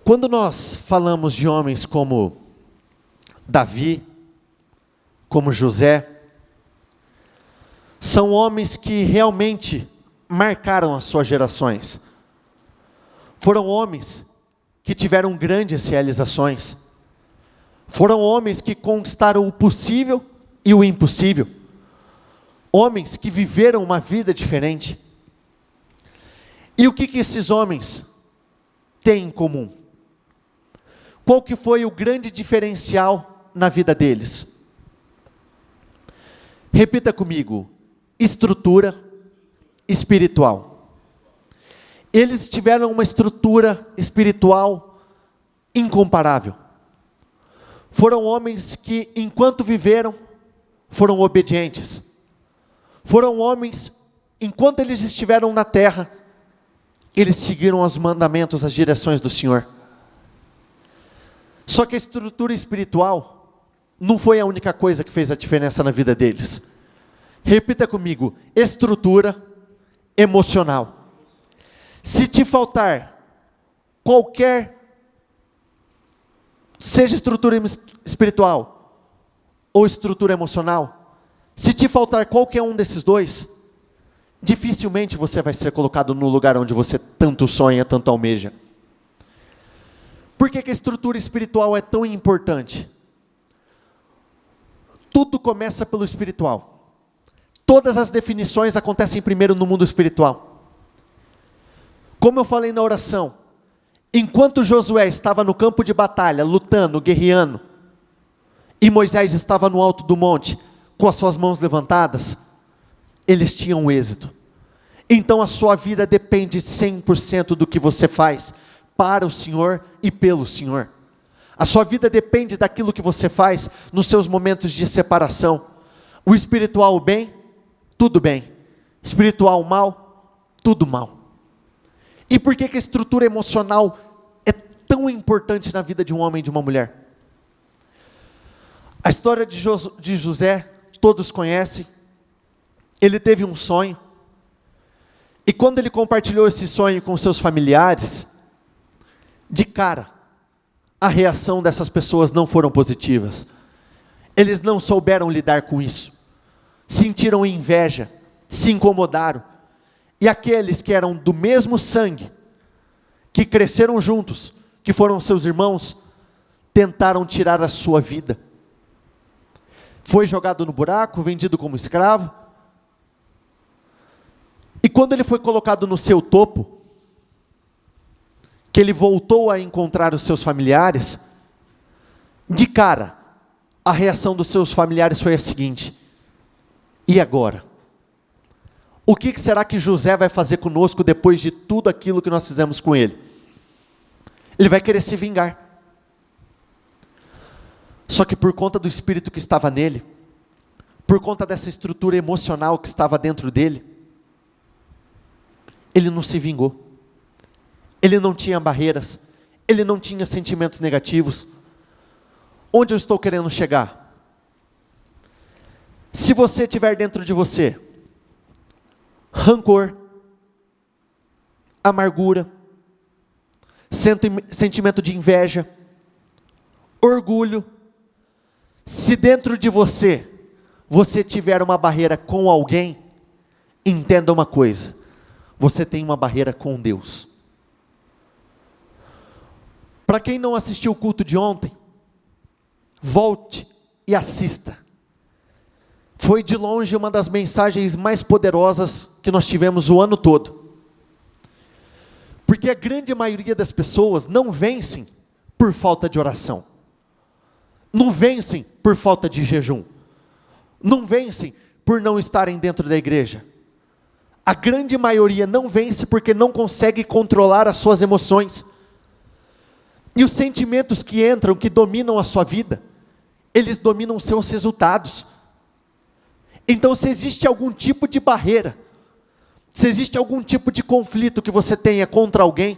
Quando nós falamos de homens como Davi, como José, são homens que realmente marcaram as suas gerações. Foram homens que tiveram grandes realizações. Foram homens que conquistaram o possível e o impossível. Homens que viveram uma vida diferente. E o que esses homens têm em comum? Qual que foi o grande diferencial na vida deles? Repita comigo: estrutura espiritual. Eles tiveram uma estrutura espiritual incomparável. Foram homens que, enquanto viveram, foram obedientes. Foram homens, enquanto eles estiveram na terra, eles seguiram os mandamentos, as direções do Senhor. Só que a estrutura espiritual não foi a única coisa que fez a diferença na vida deles. Repita comigo: estrutura emocional. Se te faltar qualquer, seja estrutura espiritual ou estrutura emocional, se te faltar qualquer um desses dois, dificilmente você vai ser colocado no lugar onde você tanto sonha, tanto almeja. Por que a estrutura espiritual é tão importante? Tudo começa pelo espiritual. Todas as definições acontecem primeiro no mundo espiritual. Como eu falei na oração, enquanto Josué estava no campo de batalha, lutando, guerreando, e Moisés estava no alto do monte, com as suas mãos levantadas, eles tinham êxito. Então a sua vida depende 100% do que você faz para o Senhor e pelo Senhor. A sua vida depende daquilo que você faz nos seus momentos de separação. O espiritual bem, tudo bem. Espiritual mal, tudo mal. E por que a estrutura emocional é tão importante na vida de um homem e de uma mulher? A história de José, todos conhecem. Ele teve um sonho. E quando ele compartilhou esse sonho com seus familiares, de cara, a reação dessas pessoas não foram positivas. Eles não souberam lidar com isso. Sentiram inveja, se incomodaram. E aqueles que eram do mesmo sangue, que cresceram juntos, que foram seus irmãos, tentaram tirar a sua vida. Foi jogado no buraco, vendido como escravo. E quando ele foi colocado no seu topo, que ele voltou a encontrar os seus familiares, de cara, a reação dos seus familiares foi a seguinte: e agora? O que será que José vai fazer conosco depois de tudo aquilo que nós fizemos com ele? Ele vai querer se vingar. Só que por conta do espírito que estava nele, por conta dessa estrutura emocional que estava dentro dele, ele não se vingou. Ele não tinha barreiras, ele não tinha sentimentos negativos. Onde eu estou querendo chegar? Se você tiver dentro de você rancor, amargura, sentimento de inveja, orgulho, se dentro de você tiver uma barreira com alguém, entenda uma coisa: você tem uma barreira com Deus. Para quem não assistiu o culto de ontem, volte e assista. Foi de longe uma das mensagens mais poderosas que nós tivemos o ano todo. Porque a grande maioria das pessoas não vencem por falta de oração. Não vencem por falta de jejum. Não vencem por não estarem dentro da igreja. A grande maioria não vence porque não consegue controlar as suas emoções. E os sentimentos que entram, que dominam a sua vida, eles dominam os seus resultados. Então, se existe algum tipo de barreira, se existe algum tipo de conflito que você tenha contra alguém,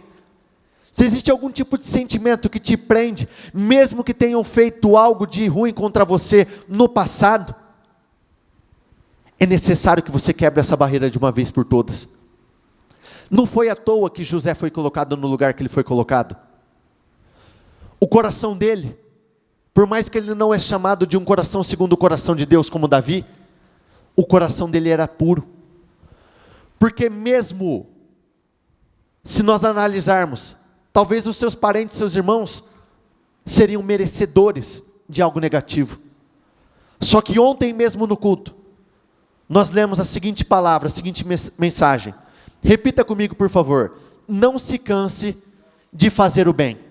se existe algum tipo de sentimento que te prende, mesmo que tenham feito algo de ruim contra você no passado, é necessário que você quebre essa barreira de uma vez por todas. Não foi à toa que José foi colocado no lugar que ele foi colocado. O coração dele, por mais que ele não é chamado de um coração segundo o coração de Deus como Davi, o coração dele era puro. Porque mesmo se nós analisarmos, talvez os seus parentes, seus irmãos, seriam merecedores de algo negativo. Só que ontem mesmo no culto, nós lemos a seguinte palavra, a seguinte mensagem. Repita comigo, por favor. Não se canse de fazer o bem.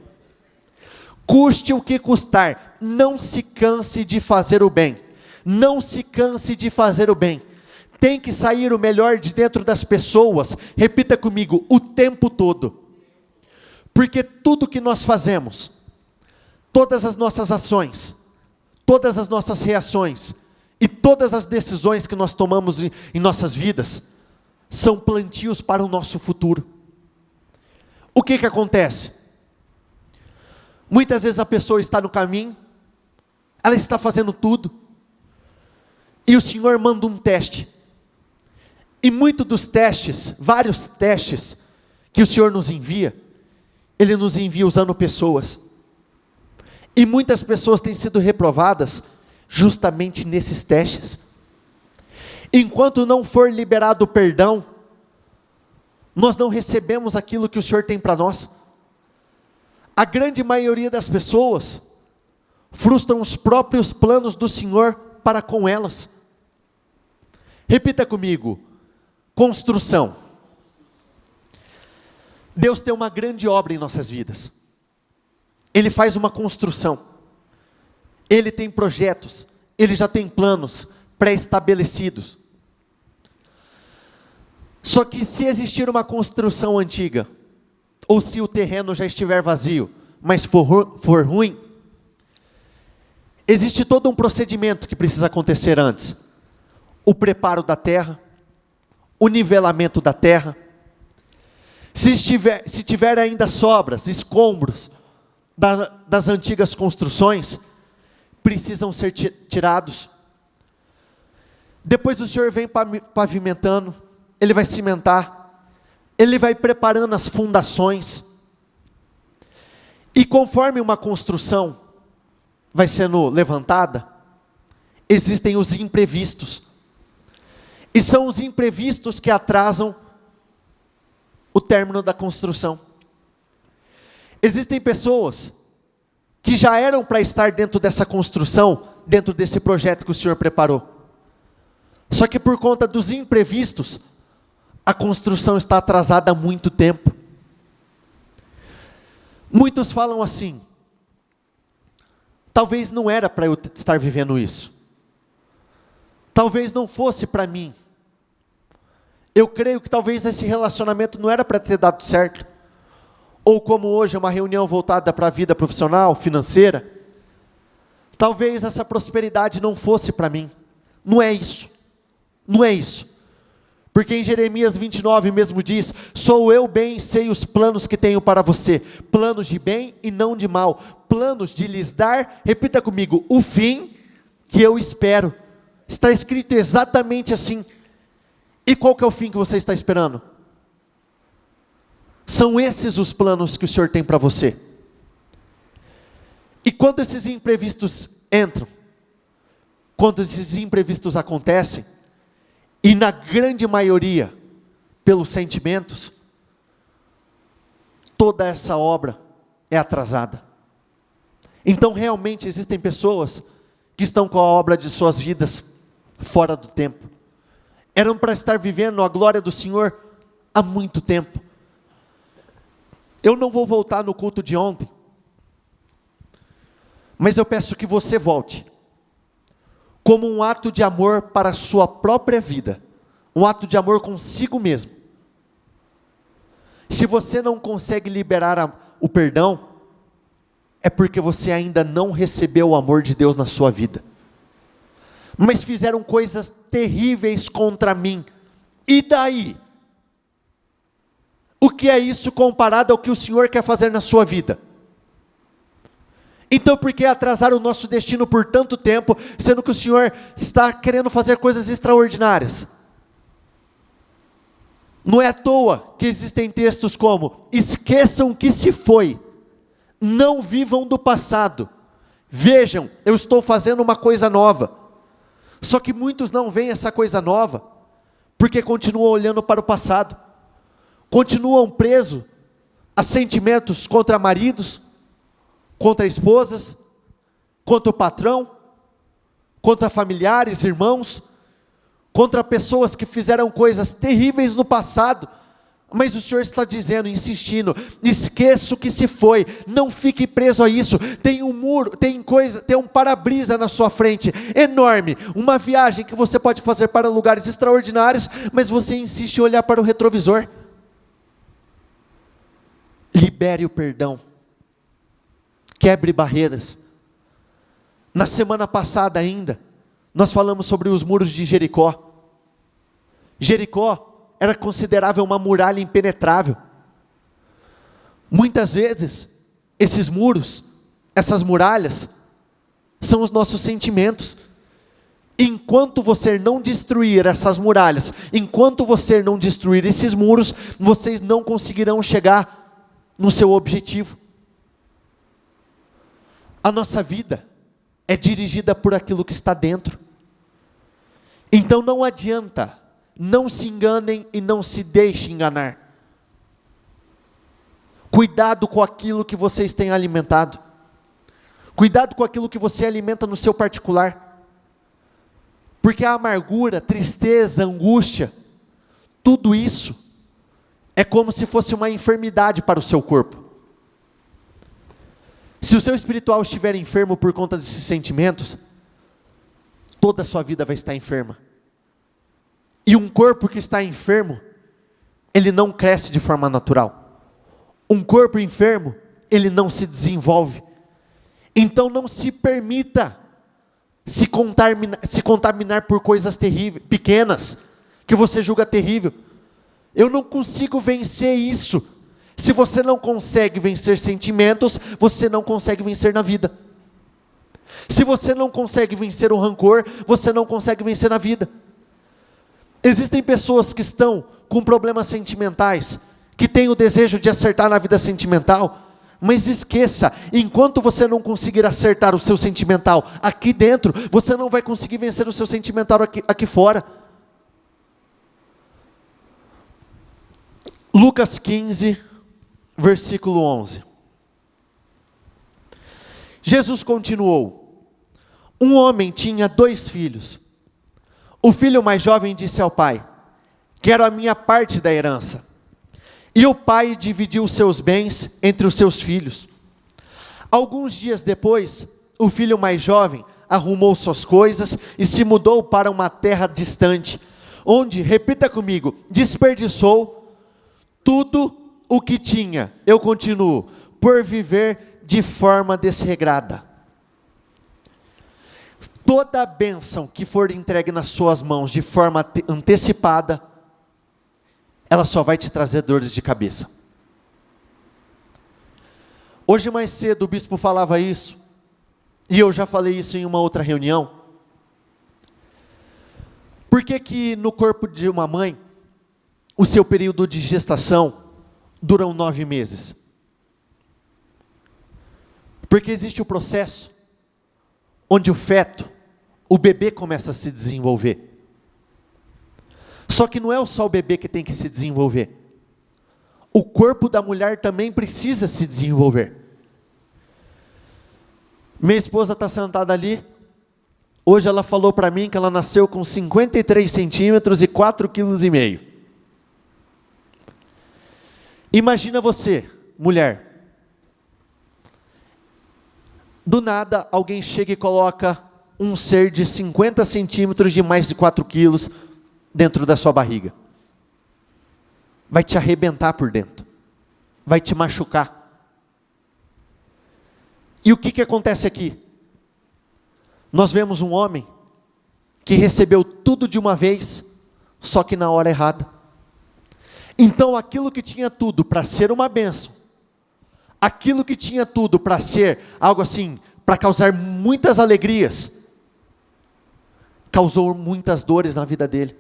Custe o que custar, não se canse de fazer o bem. Não se canse de fazer o bem. Tem que sair o melhor de dentro das pessoas, repita comigo, o tempo todo. Porque tudo que nós fazemos, todas as nossas ações, todas as nossas reações e todas as decisões que nós tomamos em nossas vidas, são plantios para o nosso futuro. O que acontece? Muitas vezes a pessoa está no caminho, ela está fazendo tudo, e o Senhor manda um teste. E muitos dos testes, vários testes, que o Senhor nos envia, Ele nos envia usando pessoas. E muitas pessoas têm sido reprovadas, justamente nesses testes. Enquanto não for liberado o perdão, nós não recebemos aquilo que o Senhor tem para nós. A grande maioria das pessoas frustram os próprios planos do Senhor para com elas. Repita comigo, construção. Deus tem uma grande obra em nossas vidas. Ele faz uma construção. Ele tem projetos, Ele já tem planos pré-estabelecidos. Só que se existir uma construção antiga, ou se o terreno já estiver vazio, mas for ruim, existe todo um procedimento que precisa acontecer antes. O preparo da terra, o nivelamento da terra. Se tiver ainda sobras, escombros das antigas construções, precisam ser tirados. Depois o Senhor vem pavimentando, Ele vai cimentar, Ele vai preparando as fundações. E conforme uma construção vai sendo levantada, existem os imprevistos. E são os imprevistos que atrasam o término da construção. Existem pessoas que já eram para estar dentro dessa construção, dentro desse projeto que o Senhor preparou. Só que por conta dos imprevistos, a construção está atrasada há muito tempo. Muitos falam assim: talvez não era para eu estar vivendo isso. Talvez não fosse para mim. Eu creio que talvez esse relacionamento não era para ter dado certo. Ou como hoje é uma reunião voltada para a vida profissional, financeira. Talvez essa prosperidade não fosse para mim. Não é isso. Não é isso. Porque em Jeremias 29 mesmo diz: sou eu bem sei os planos que tenho para você. Planos de bem e não de mal. Planos de lhes dar, repita comigo, o fim que eu espero. Está escrito exatamente assim. E qual que é o fim que você está esperando? São esses os planos que o Senhor tem para você. E quando esses imprevistos entram, quando esses imprevistos acontecem, e na grande maioria, pelos sentimentos, toda essa obra é atrasada. Então realmente existem pessoas que estão com a obra de suas vidas fora do tempo. Eram para estar vivendo a glória do Senhor há muito tempo. Eu não vou voltar no culto de ontem, mas eu peço que você volte, como um ato de amor para a sua própria vida, um ato de amor consigo mesmo. Se você não consegue liberar o perdão, é porque você ainda não recebeu o amor de Deus na sua vida. Mas fizeram coisas terríveis contra mim, e daí? O que é isso comparado ao que o Senhor quer fazer na sua vida? Então por que atrasar o nosso destino por tanto tempo, sendo que o Senhor está querendo fazer coisas extraordinárias? Não é à toa que existem textos como: esqueçam que se foi, Não vivam do passado. Vejam, eu estou fazendo uma coisa nova. Só que muitos não veem essa coisa nova, porque continuam olhando para o passado. Continuam presos a sentimentos contra maridos, contra esposas, contra o patrão, contra familiares, irmãos, contra pessoas que fizeram coisas terríveis no passado. Mas o Senhor está dizendo, insistindo, esqueça o que se foi, não fique preso a isso. Tem um muro, tem um para-brisa na sua frente, enorme, uma viagem que você pode fazer para lugares extraordinários, mas você insiste em olhar para o retrovisor. Libere o perdão, quebre barreiras. Na semana passada ainda, nós falamos sobre os muros de Jericó. Jericó era considerável uma muralha impenetrável. Muitas vezes, esses muros, essas muralhas, são os nossos sentimentos. Enquanto você não destruir essas muralhas, enquanto você não destruir esses muros, vocês não conseguirão chegar no seu objetivo. A nossa vida é dirigida por aquilo que está dentro. Então não adianta, não se enganem e não se deixem enganar. Cuidado com aquilo que vocês têm alimentado. Cuidado com aquilo que você alimenta no seu particular. Porque a amargura, tristeza, angústia, tudo isso é como se fosse uma enfermidade para o seu corpo. Se o seu espiritual estiver enfermo por conta desses sentimentos, toda a sua vida vai estar enferma. E um corpo que está enfermo, ele não cresce de forma natural. Um corpo enfermo, ele não se desenvolve. Então não se permita se contaminar por coisas terríveis, pequenas, que você julga terrível. Eu não consigo vencer isso. Se você não consegue vencer sentimentos, você não consegue vencer na vida. Se você não consegue vencer o rancor, você não consegue vencer na vida. Existem pessoas que estão com problemas sentimentais, que têm o desejo de acertar na vida sentimental, mas esqueça, enquanto você não conseguir acertar o seu sentimental aqui dentro, você não vai conseguir vencer o seu sentimental aqui fora. Lucas 15, versículo 11. Jesus continuou: um homem tinha 2 filhos. O filho mais jovem disse ao pai: quero a minha parte da herança. E o pai dividiu seus bens entre os seus filhos. Alguns dias depois, o filho mais jovem arrumou suas coisas e se mudou para uma terra distante, onde, repita comigo, desperdiçou tudo o que tinha. Eu continuo, por viver de forma desregrada. Toda a bênção que for entregue nas suas mãos de forma antecipada, ela só vai te trazer dores de cabeça. Hoje mais cedo o bispo falava isso, e eu já falei isso em uma outra reunião. Por que no corpo de uma mãe, o seu período de gestação dura 9 meses? Porque existe o processo onde o feto, o bebê começa a se desenvolver. Só que não é só o bebê que tem que se desenvolver. O corpo da mulher também precisa se desenvolver. Minha esposa está sentada ali. Hoje ela falou para mim que ela nasceu com 53 centímetros e 4,5 kg. Imagina você, mulher. Do nada, alguém chega e coloca um ser de 50 centímetros de mais de 4 quilos dentro da sua barriga. Vai te arrebentar por dentro. Vai te machucar. E o que acontece aqui? Nós vemos um homem que recebeu tudo de uma vez, só que na hora errada. Então aquilo que tinha tudo para ser uma bênção, aquilo que tinha tudo para ser algo assim, para causar muitas alegrias, causou muitas dores na vida dele.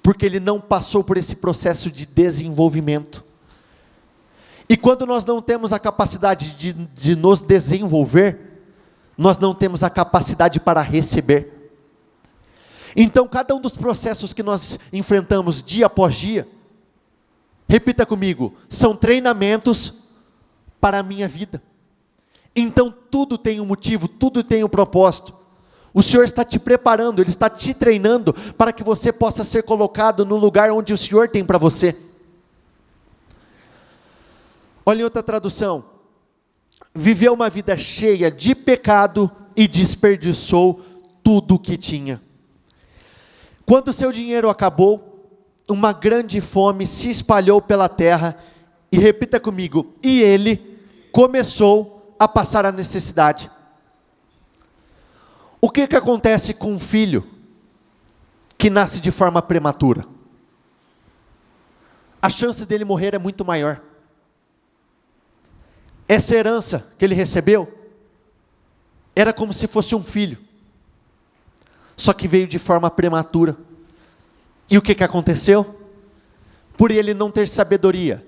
Porque ele não passou por esse processo de desenvolvimento. E quando nós não temos a capacidade de nos desenvolver, nós não temos a capacidade para receber. Então, cada um dos processos que nós enfrentamos dia após dia, repita comigo, são treinamentos para a minha vida. Então, tudo tem um motivo, tudo tem um propósito. O Senhor está te preparando, Ele está te treinando para que você possa ser colocado no lugar onde o Senhor tem para você. Olha em outra tradução. Viveu uma vida cheia de pecado e desperdiçou tudo o que tinha. Quando o seu dinheiro acabou, uma grande fome se espalhou pela terra, e repita comigo, e ele começou a passar a necessidade. O que acontece com um filho que nasce de forma prematura? A chance dele morrer é muito maior. Essa herança que ele recebeu, era como se fosse um filho, só que veio de forma prematura. E o que aconteceu? Por ele não ter sabedoria,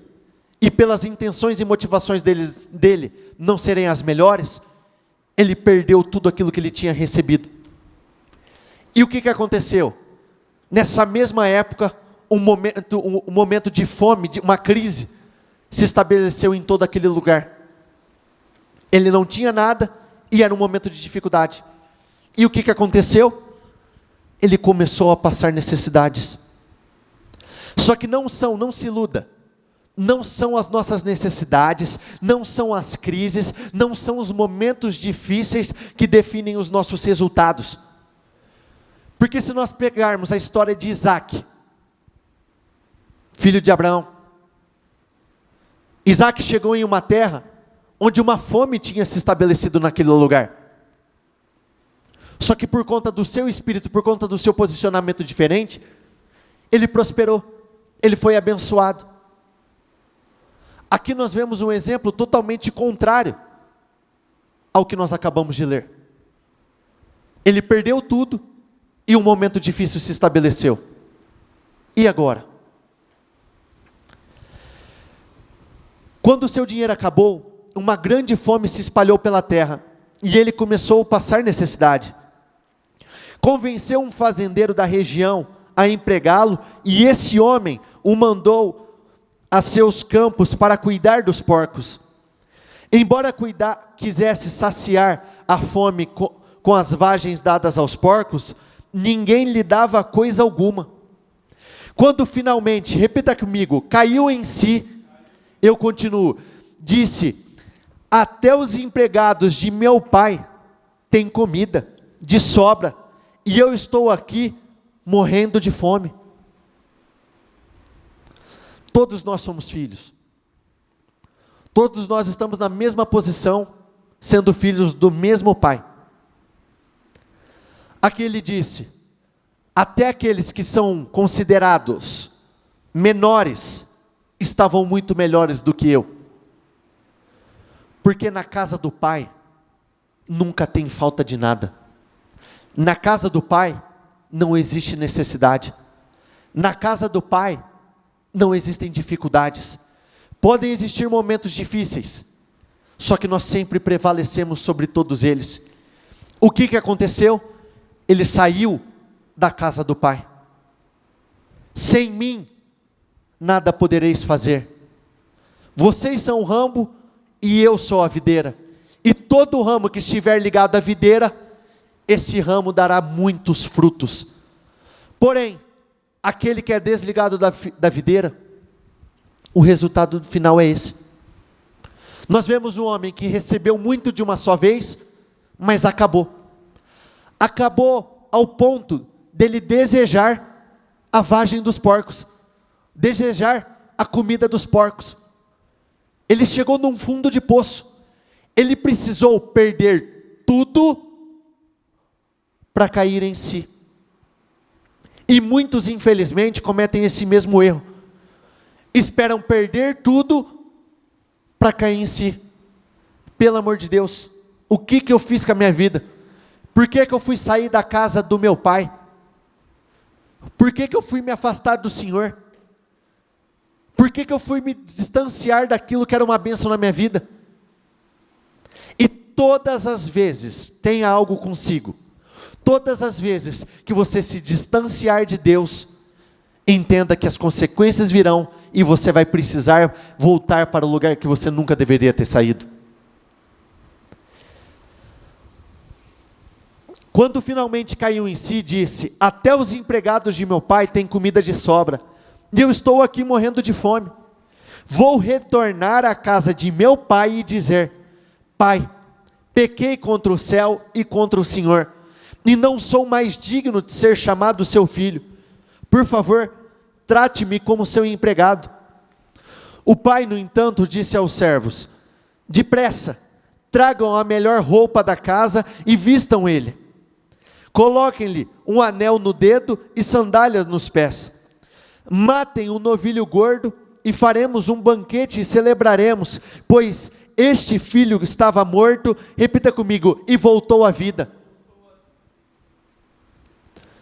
e pelas intenções e motivações dele não serem as melhores, ele perdeu tudo aquilo que ele tinha recebido. E o que aconteceu? Nessa mesma época, um momento de fome, de uma crise, se estabeleceu em todo aquele lugar. Ele não tinha nada, e era um momento de dificuldade. E o que aconteceu? Ele começou a passar necessidades. Só que não se iluda, não são as nossas necessidades, não são as crises, não são os momentos difíceis que definem os nossos resultados. Porque se nós pegarmos a história de Isaac, filho de Abraão, Isaac chegou em uma terra onde uma fome tinha se estabelecido naquele lugar. Só que por conta do seu espírito, por conta do seu posicionamento diferente, ele prosperou, ele foi abençoado. Aqui nós vemos um exemplo totalmente contrário ao que nós acabamos de ler. Ele perdeu tudo, e um momento difícil se estabeleceu. E agora? Quando o seu dinheiro acabou, uma grande fome se espalhou pela terra, e ele começou a passar necessidade. Convenceu um fazendeiro da região a empregá-lo, e esse homem o mandou a seus campos para cuidar dos porcos. Embora quisesse saciar a fome com as vagens dadas aos porcos, ninguém lhe dava coisa alguma. Quando finalmente, repita comigo, caiu em si, eu continuo, disse: até os empregados de meu pai têm comida de sobra, e eu estou aqui morrendo de fome. Todos nós somos filhos. Todos nós estamos na mesma posição, sendo filhos do mesmo pai. Aqui ele disse: até aqueles que são considerados menores, estavam muito melhores do que eu. Porque na casa do pai, nunca tem falta de nada. Na casa do pai, não existe necessidade. Na casa do pai, não existem dificuldades. Podem existir momentos difíceis, só que nós sempre prevalecemos sobre todos eles. O que aconteceu? Ele saiu da casa do pai. Sem mim, nada podereis fazer. Vocês são o ramo, e eu sou a videira. E todo ramo que estiver ligado à videira, esse ramo dará muitos frutos. Porém, aquele que é desligado da videira, o resultado final é esse. Nós vemos um homem que recebeu muito de uma só vez, mas acabou. Acabou ao ponto dele desejar a vagem dos porcos, desejar a comida dos porcos. Ele chegou num fundo de poço. Ele precisou perder tudo para cair em si. E muitos, infelizmente, cometem esse mesmo erro. Esperam perder tudo para cair em si. Pelo amor de Deus, o que eu fiz com a minha vida? Por que eu fui sair da casa do meu pai? Por que eu fui me afastar do Senhor? Por Por que eu fui me distanciar daquilo que era uma bênção na minha vida? E todas as vezes, tenha algo consigo, todas as vezes que você se distanciar de Deus, entenda que as consequências virão e você vai precisar voltar para o lugar que você nunca deveria ter saído. Quando finalmente caiu em si, disse: até os empregados de meu pai têm comida de sobra, e eu estou aqui morrendo de fome. Vou retornar à casa de meu pai e dizer: Pai, pequei contra o céu e contra o Senhor, e não sou mais digno de ser chamado seu filho. Por favor, trate-me como seu empregado. O pai, no entanto, disse aos servos: depressa, tragam a melhor roupa da casa e vistam ele. Coloquem-lhe um anel no dedo e sandálias nos pés. Matem um novilho gordo e faremos um banquete e celebraremos, pois este filho estava morto, repita comigo, e voltou à vida.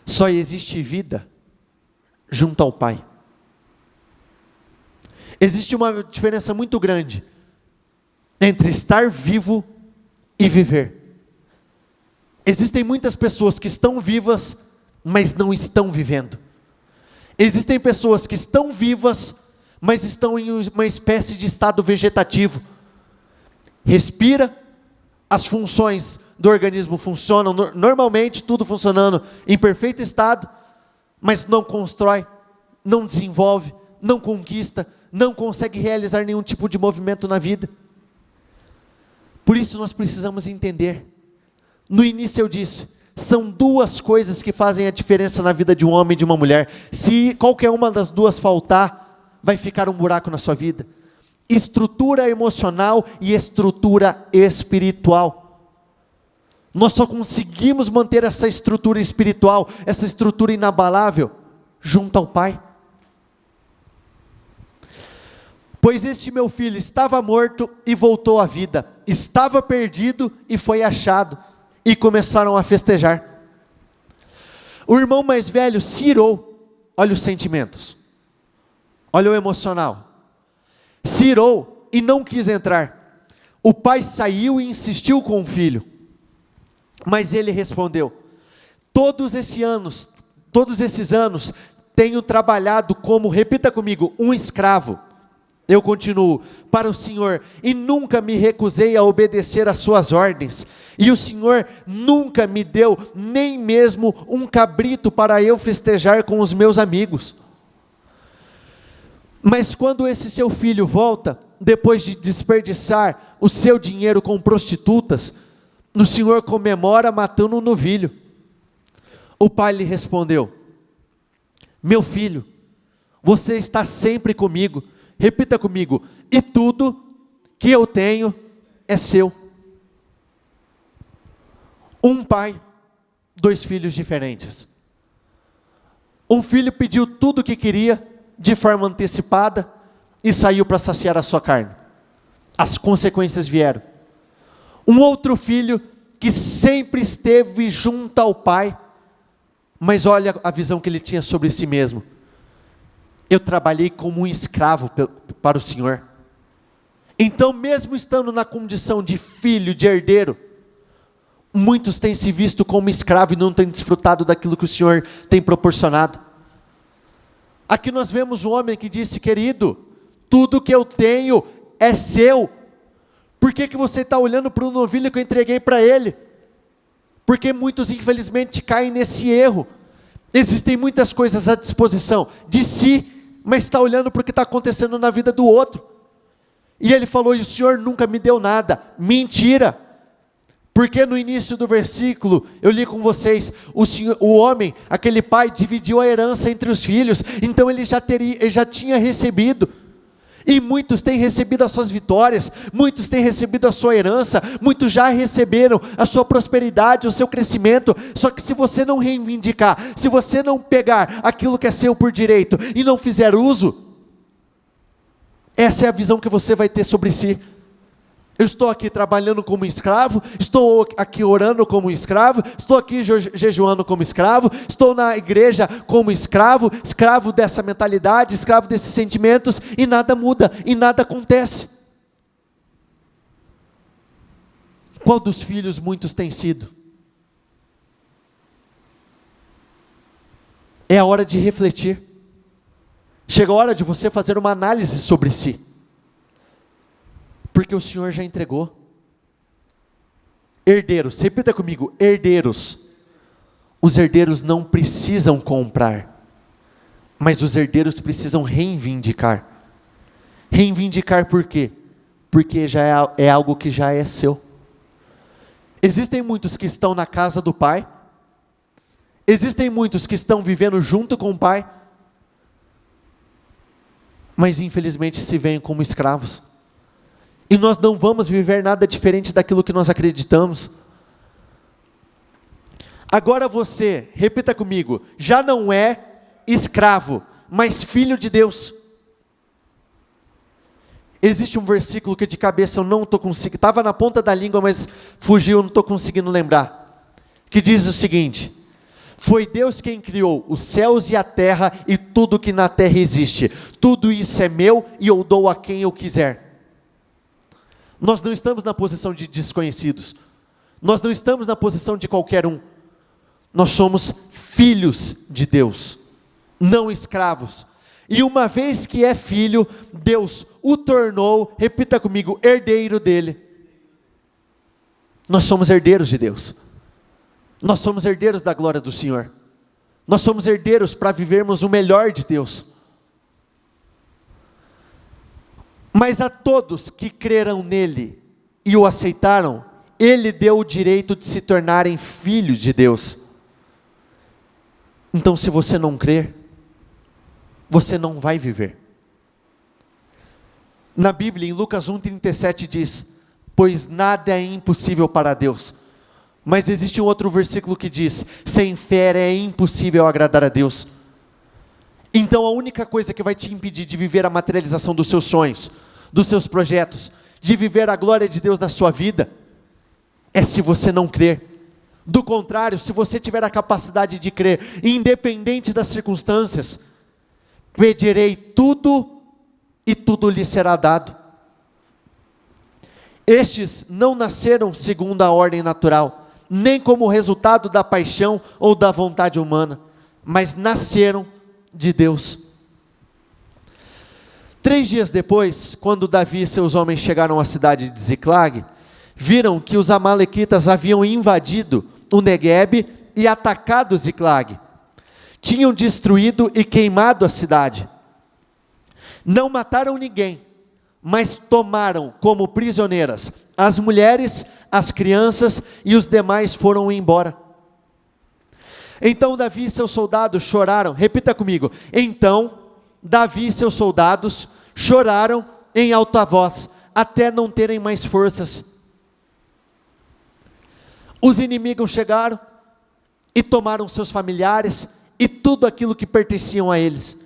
Só existe vida junto ao Pai. Existe uma diferença muito grande entre estar vivo e viver. Existem muitas pessoas que estão vivas, mas não estão vivendo. Existem pessoas que estão vivas, mas estão em uma espécie de estado vegetativo. Respira, as funções do organismo funcionam, normalmente tudo funcionando em perfeito estado, mas não constrói, não desenvolve, não conquista, não consegue realizar nenhum tipo de movimento na vida. Por isso nós precisamos entender. No início eu disse, são duas coisas que fazem a diferença na vida de um homem e de uma mulher. Se qualquer uma das duas faltar, vai ficar um buraco na sua vida. Estrutura emocional e estrutura espiritual. Nós só conseguimos manter essa estrutura espiritual, essa estrutura inabalável, junto ao Pai. Pois este meu filho estava morto e voltou à vida, estava perdido e foi achado, e começaram a festejar. O irmão mais velho se irou, olha os sentimentos, olha o emocional, se irou e não quis entrar. O pai saiu e insistiu com o filho, mas ele respondeu: todos esses anos, tenho trabalhado como, repita comigo, um escravo. Eu continuo, para o Senhor, e nunca me recusei a obedecer às suas ordens, e o Senhor nunca me deu nem mesmo um cabrito para eu festejar com os meus amigos. Mas quando esse seu filho volta, depois de desperdiçar o seu dinheiro com prostitutas, o Senhor comemora matando um novilho. O pai lhe respondeu: meu filho, você está sempre comigo. Repita comigo, e tudo que eu tenho é seu. Um pai, dois filhos diferentes. Um filho pediu tudo o que queria, de forma antecipada, e saiu para saciar a sua carne. As consequências vieram. Um outro filho, que sempre esteve junto ao pai, mas olha a visão que ele tinha sobre si mesmo. Eu trabalhei como um escravo para o Senhor. Então, mesmo estando na condição de filho, de herdeiro, muitos têm se visto como escravo e não têm desfrutado daquilo que o Senhor tem proporcionado. Aqui nós vemos um homem que disse: querido, tudo que eu tenho é seu. Por que você está olhando para o novilho que eu entreguei para ele? Porque muitos infelizmente caem nesse erro. Existem muitas coisas à disposição de si, mas está olhando para o que está acontecendo na vida do outro. E ele falou: e o Senhor nunca me deu nada. Mentira! Porque no início do versículo, eu li com vocês, o homem, aquele pai, dividiu a herança entre os filhos, então ele já tinha recebido. E muitos têm recebido as suas vitórias, muitos têm recebido a sua herança, muitos já receberam a sua prosperidade, o seu crescimento. Só que se você não reivindicar, se você não pegar aquilo que é seu por direito e não fizer uso, essa é a visão que você vai ter sobre si. Eu estou aqui trabalhando como escravo, estou aqui orando como escravo, estou aqui jejuando como escravo, estou na igreja como escravo, escravo dessa mentalidade, escravo desses sentimentos, e nada muda, e nada acontece. Qual dos filhos muitos têm sido? É a hora de refletir. Chega a hora de você fazer uma análise sobre si. Porque o Senhor já entregou. Herdeiros, repita comigo, herdeiros. Os herdeiros não precisam comprar, mas os herdeiros precisam reivindicar. Reivindicar por quê? Porque já é algo que já é seu. Existem muitos que estão na casa do Pai, existem muitos que estão vivendo junto com o Pai, mas infelizmente se veem como escravos. E nós não vamos viver nada diferente daquilo que nós acreditamos. Agora você, repita comigo, já não é escravo, mas filho de Deus. Existe um versículo que de cabeça eu não estou conseguindo, estava na ponta da língua, mas fugiu, eu não estou conseguindo lembrar. Que diz o seguinte: foi Deus quem criou os céus e a terra e tudo que na terra existe. Tudo isso é meu e eu dou a quem eu quiser. Nós não estamos na posição de desconhecidos. Nós não estamos na posição de qualquer um. Nós somos filhos de Deus, não escravos. E uma vez que é filho, Deus o tornou, repita comigo, herdeiro dele. Nós somos herdeiros de Deus. Nós somos herdeiros da glória do Senhor. Nós somos herdeiros para vivermos o melhor de Deus. Mas a todos que creram nele e o aceitaram, ele deu o direito de se tornarem filhos de Deus. Então, se você não crer, você não vai viver. Na Bíblia, em Lucas 1,37 diz: pois nada é impossível para Deus. Mas existe um outro versículo que diz: sem fé é impossível agradar a Deus. Então a única coisa que vai te impedir de viver a materialização dos seus sonhos, dos seus projetos, de viver a glória de Deus na sua vida, é se você não crer. Do contrário, se você tiver a capacidade de crer, independente das circunstâncias, pedirei tudo e tudo lhe será dado. Estes não nasceram segundo a ordem natural, nem como resultado da paixão ou da vontade humana, mas nasceram de Deus. 3 dias depois, quando Davi e seus homens chegaram à cidade de Ziclag, viram que os amalequitas haviam invadido o Neguebe e atacado Ziclag. Tinham destruído e queimado a cidade. Não mataram ninguém, mas tomaram como prisioneiras as mulheres, as crianças, e os demais foram embora. Então Davi e seus soldados choraram, repita comigo, então Davi e seus soldados choraram em alta voz, até não terem mais forças. Os inimigos chegaram e tomaram seus familiares e tudo aquilo que pertenciam a eles.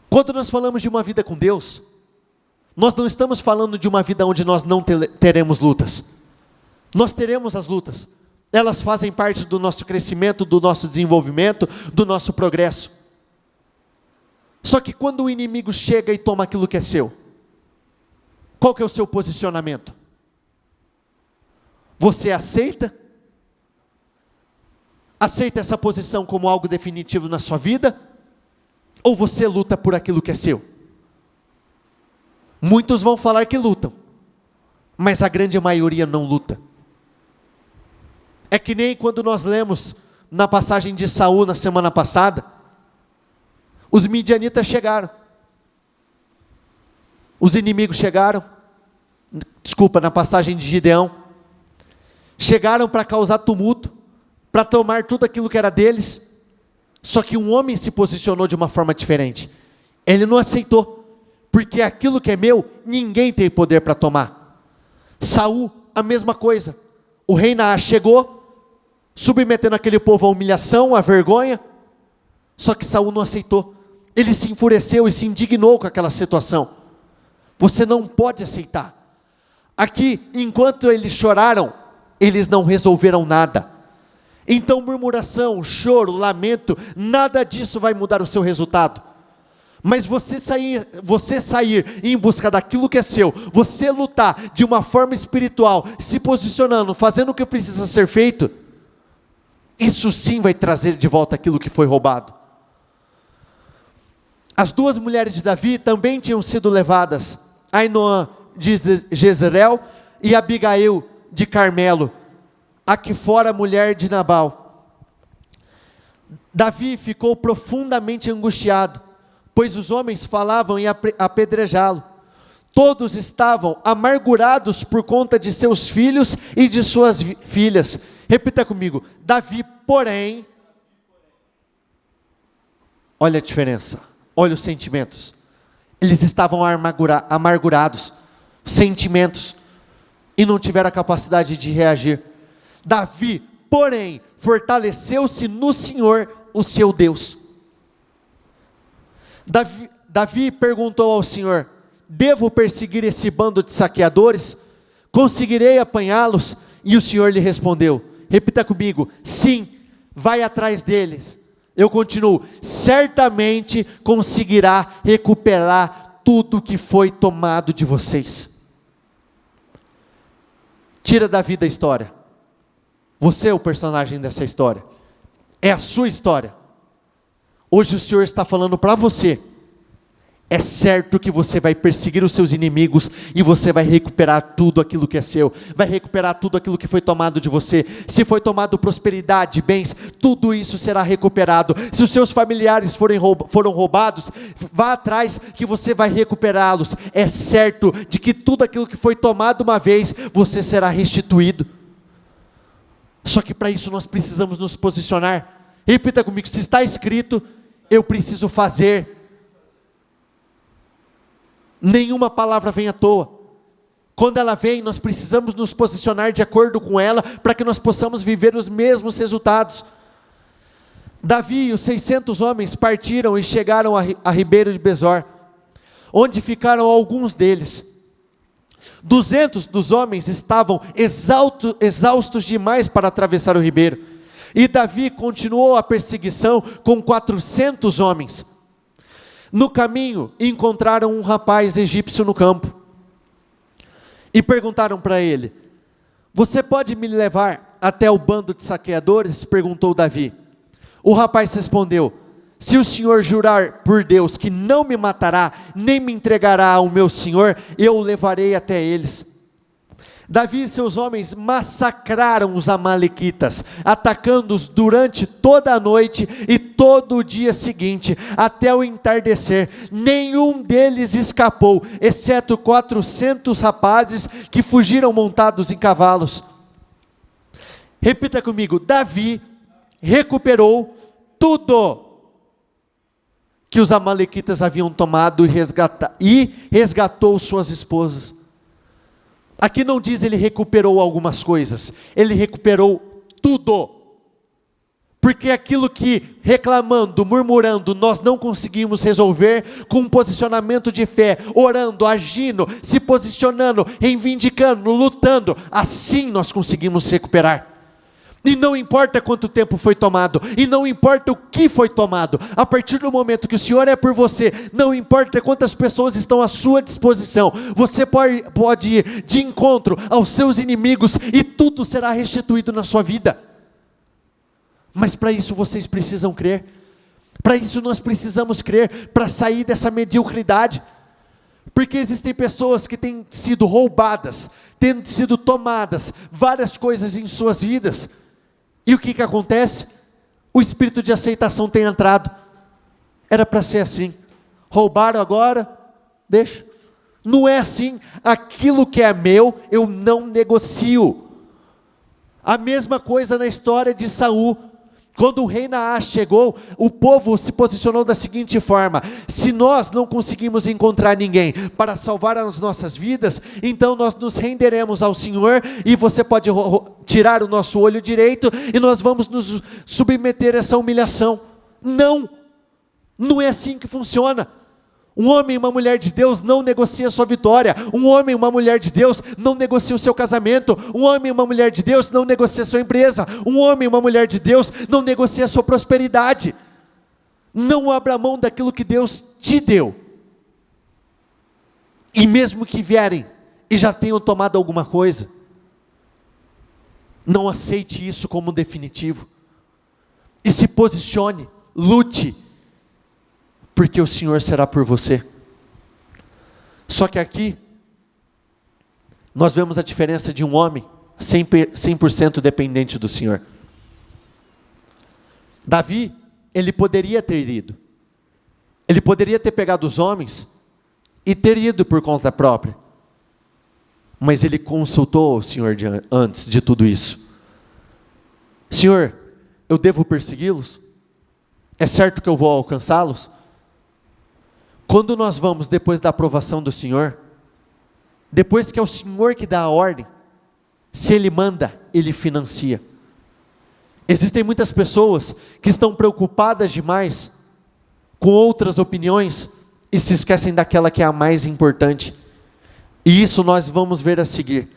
Quando nós falamos de uma vida com Deus, nós não estamos falando de uma vida onde nós não teremos lutas. Nós teremos as lutas. Elas fazem parte do nosso crescimento, do nosso desenvolvimento, do nosso progresso. Só que quando o inimigo chega e toma aquilo que é seu, qual que é o seu posicionamento? Você aceita? Aceita essa posição como algo definitivo na sua vida? Ou você luta por aquilo que é seu? Muitos vão falar que lutam, mas a grande maioria não luta. É que nem quando nós lemos na passagem de Saul na semana passada, os midianitas chegaram, os inimigos chegaram, na passagem de Gideão, chegaram para causar tumulto, para tomar tudo aquilo que era deles. Só que um homem se posicionou de uma forma diferente. Ele não aceitou, porque aquilo que é meu, ninguém tem poder para tomar. Saul, a mesma coisa. O rei Naás chegou, submetendo aquele povo à humilhação, à vergonha. Só que Saul não aceitou. Ele se enfureceu e se indignou com aquela situação. Você não pode aceitar. Aqui, enquanto eles choraram, eles não resolveram nada. Então murmuração, choro, lamento, nada disso vai mudar o seu resultado. Mas você sair em busca daquilo que é seu, você lutar de uma forma espiritual, se posicionando, fazendo o que precisa ser feito, isso sim vai trazer de volta aquilo que foi roubado. As duas mulheres de Davi também tinham sido levadas, Ainoã de Jezreel e Abigail de Carmelo, a que fora mulher de Nabal. Davi ficou profundamente angustiado, pois os homens falavam em apedrejá-lo. Todos estavam amargurados por conta de seus filhos e de suas filhas. Repita comigo: Davi, porém, olha a diferença, olha os sentimentos. Eles estavam amargurados, sentimentos, e não tiveram a capacidade de reagir. Davi, porém, fortaleceu-se no Senhor, o seu Deus. Davi perguntou ao Senhor: devo perseguir esse bando de saqueadores? Conseguirei apanhá-los? E o Senhor lhe respondeu, repita comigo: sim, vai atrás deles. Eu continuo: certamente conseguirá recuperar tudo que foi tomado de vocês. Tira Davi da história. Você é o personagem dessa história. É a sua história. Hoje o Senhor está falando para você: é certo que você vai perseguir os seus inimigos e você vai recuperar tudo aquilo que é seu, vai recuperar tudo aquilo que foi tomado de você. Se foi tomado prosperidade, bens, tudo isso será recuperado. Se os seus familiares foram roubados, vá atrás que você vai recuperá-los. É certo de que tudo aquilo que foi tomado uma vez, você será restituído. Só que para isso nós precisamos nos posicionar. Repita comigo: se está escrito, eu preciso fazer. Nenhuma palavra vem à toa. Quando ela vem, nós precisamos nos posicionar de acordo com ela, para que nós possamos viver os mesmos resultados. Davi e os 600 homens partiram e chegaram a Ribeiro de Besor, onde ficaram alguns deles. 200 dos homens estavam exaustos demais para atravessar o ribeiro, e Davi continuou a perseguição com 400 homens. No caminho, encontraram um rapaz egípcio no campo, e perguntaram para ele: você pode me levar até o bando de saqueadores? Perguntou Davi. O rapaz respondeu: se o senhor jurar por Deus que não me matará, nem me entregará ao meu senhor, eu o levarei até eles. Davi e seus homens massacraram os amalequitas, atacando-os durante toda a noite e todo o dia seguinte, até o entardecer. Nenhum deles escapou, exceto 400 rapazes que fugiram montados em cavalos. Repita comigo: Davi recuperou tudo que os amalequitas haviam tomado e resgatou suas esposas. Aqui não diz ele recuperou algumas coisas, ele recuperou tudo. Porque aquilo que reclamando, murmurando, nós não conseguimos resolver, com um posicionamento de fé, orando, agindo, se posicionando, reivindicando, lutando, assim nós conseguimos recuperar. E não importa quanto tempo foi tomado, e não importa o que foi tomado, a partir do momento que o Senhor é por você, não importa quantas pessoas estão à sua disposição, você pode ir de encontro aos seus inimigos, e tudo será restituído na sua vida. Mas para isso vocês precisam crer, para isso nós precisamos crer, para sair dessa mediocridade, porque existem pessoas que têm sido roubadas, têm sido tomadas várias coisas em suas vidas. E o que acontece? O espírito de aceitação tem entrado. Era para ser assim. Roubaram agora, deixa. Não é assim. Aquilo que é meu, eu não negocio. A mesma coisa na história de Saul. Quando o rei Naás chegou, o povo se posicionou da seguinte forma: se nós não conseguimos encontrar ninguém para salvar as nossas vidas, então nós nos renderemos ao Senhor, e você pode tirar o nosso olho direito, e nós vamos nos submeter a essa humilhação. Não, não é assim que funciona. Um homem e uma mulher de Deus não negocia sua vitória. Um homem e uma mulher de Deus não negocia o seu casamento. Um homem e uma mulher de Deus não negocia sua empresa. Um homem e uma mulher de Deus não negocia sua prosperidade. Não abra mão daquilo que Deus te deu. E mesmo que vierem e já tenham tomado alguma coisa, não aceite isso como definitivo. E se posicione, lute, porque o Senhor será por você. Só que aqui, nós vemos a diferença de um homem 100% dependente do Senhor. Davi, ele poderia ter ido. Ele poderia ter pegado os homens e ter ido por conta própria. Mas ele consultou o Senhor antes de tudo isso. Senhor, eu devo persegui-los? É certo que eu vou alcançá-los? Quando nós vamos depois da aprovação do Senhor, depois que é o Senhor que dá a ordem, se Ele manda, Ele financia. Existem muitas pessoas que estão preocupadas demais com outras opiniões e se esquecem daquela que é a mais importante. E isso nós vamos ver a seguir.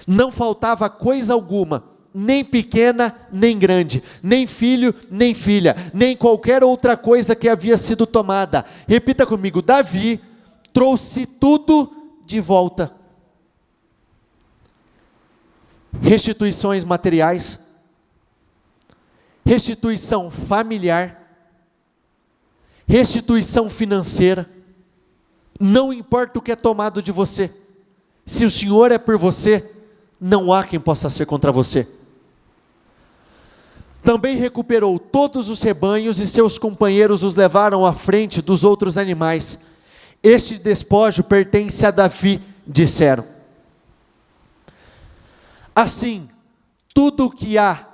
Não faltava coisa alguma, nem pequena, nem grande, nem filho, nem filha, nem qualquer outra coisa que havia sido tomada. Repita comigo: Davi trouxe tudo de volta. Restituições materiais, restituição familiar, restituição financeira. Não importa o que é tomado de você, se o Senhor é por você, não há quem possa ser contra você. Também recuperou todos os rebanhos e seus companheiros os levaram à frente dos outros animais. Este despojo pertence a Davi, disseram. Assim, tudo o que há